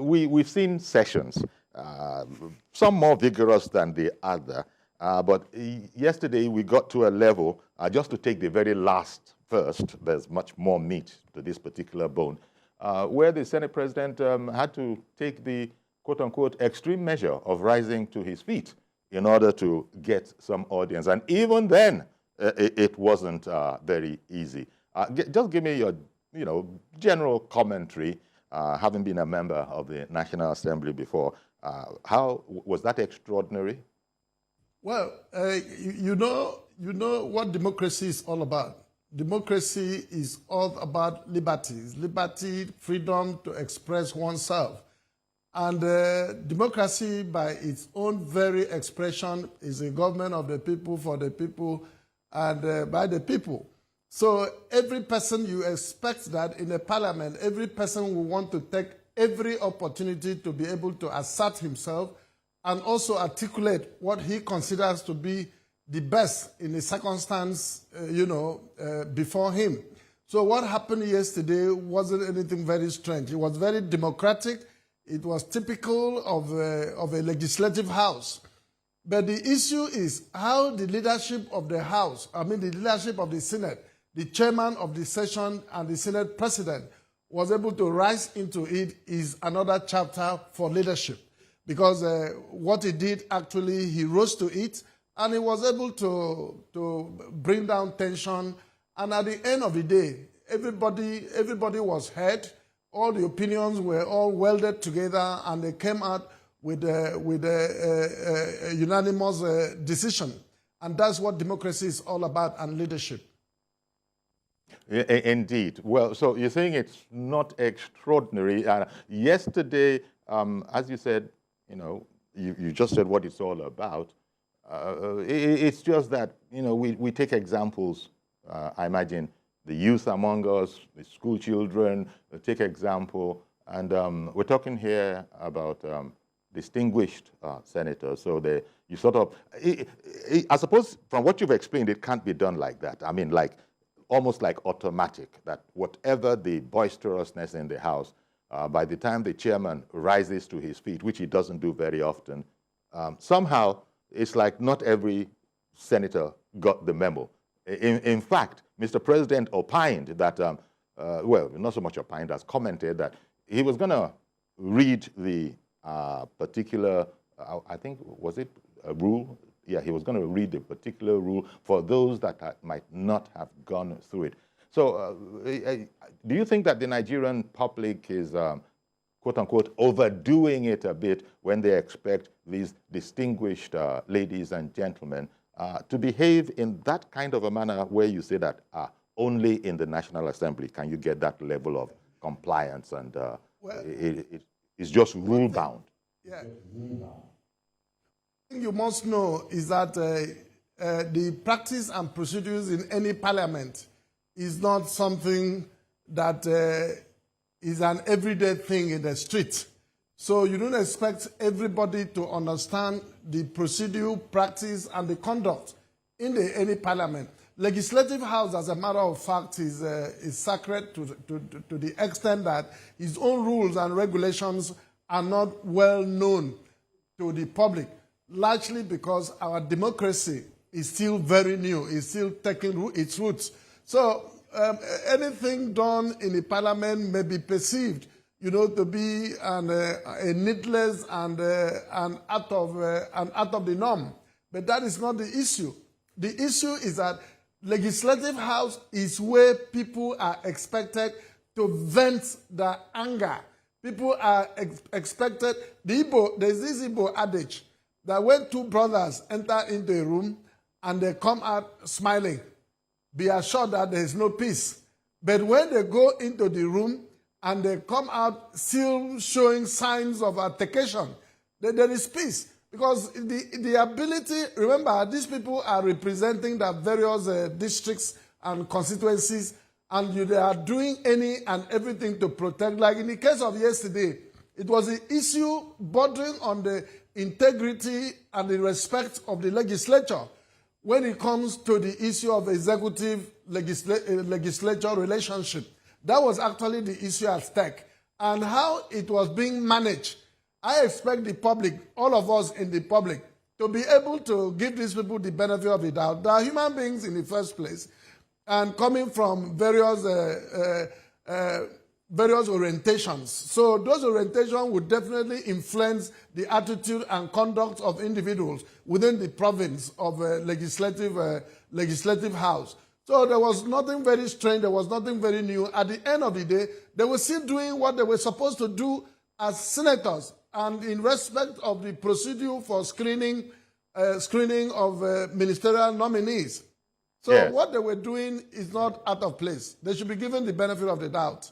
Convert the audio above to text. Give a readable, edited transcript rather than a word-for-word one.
we've seen sessions, some more vigorous than the other, but yesterday we got to a level, just to take the very last first, there's much more meat to this particular bone, where the Senate President had to take the quote-unquote extreme measure of rising to his feet in order to get some audience. And even then, it wasn't very easy. Just give me your general commentary, having been a member of the National Assembly before. How was that extraordinary? Well, you know what democracy is all about. Democracy is all about liberties, liberty, freedom to express oneself. And democracy, by its own very expression, is a government of the people, for the people, and by the people. So every person, you expect that in a parliament, every person will want to take every opportunity to be able to assert himself and also articulate what he considers to be the best in the circumstance, before him. So what happened yesterday wasn't anything very strange. It was very democratic. It was typical of a legislative house. But the issue is how the leadership of the House, the leadership of the Senate, the chairman of the session and the Senate president was able to rise into it is another chapter for leadership. Because what he did, actually, he rose to it, and he was able to bring down tension. And at the end of the day, everybody was heard. All the opinions were all welded together, and they came out with a unanimous decision. And that's what democracy is all about, and leadership. Indeed. Well, so you're saying it's not extraordinary. Yesterday, as you said, you just said what it's all about. It's just that, we take examples, I imagine, the youth among us, the school children, take example, and we're talking here about distinguished senators. So you sort of, I suppose from what you've explained, it can't be done like that. I mean, almost like automatic, that whatever the boisterousness in the House, by the time the chairman rises to his feet, which he doesn't do very often, somehow it's like not every senator got the memo. In fact, Mr. President opined that, well, not so much opined as commented that he was going to read the particular, I think, was it a rule? Yeah, he was going to read the particular rule for those that might not have gone through it. So do you think that the Nigerian public is, quote-unquote, overdoing it a bit when they expect these distinguished ladies and gentlemen to behave in that kind of a manner where you say that only in the National Assembly can you get that level of compliance, and it's just rule-bound? Yeah. The thing you must know is that the practice and procedures in any parliament is not something that is an everyday thing in the street. So you don't expect everybody to understand the procedure, practice, and the conduct in any parliament. Legislative House, as a matter of fact, is sacred to the extent that its own rules and regulations are not well known to the public, largely because our democracy is still very new, is still taking its roots. So anything done in the parliament may be perceived, to be a needless and out of the norm. But that is not the issue. The issue is that Legislative House is where people are expected to vent their anger. People are expected. There's this Eyiboh adage that when two brothers enter into a room and they come out smiling, be assured that there is no peace. But when they go into the room and they come out still showing signs of altercation, there is peace. Because the ability, remember, these people are representing the various districts and constituencies, and they are doing any and everything to protect. Like in the case of yesterday, it was an issue bordering on the integrity and the respect of the legislature when it comes to the issue of executive legislature relationship. That was actually the issue at stake. and how it was being managed, I expect the public, all of us in the public, to be able to give these people the benefit of the doubt. They are human beings in the first place, and coming from various orientations. So those orientations would definitely influence the attitude and conduct of individuals within the province of legislative house. So there was nothing very strange. There was nothing very new. At the end of the day, they were still doing what they were supposed to do as senators, and in respect of the procedure for screening of ministerial nominees. So yes. what they were doing is not out of place. They should be given the benefit of the doubt.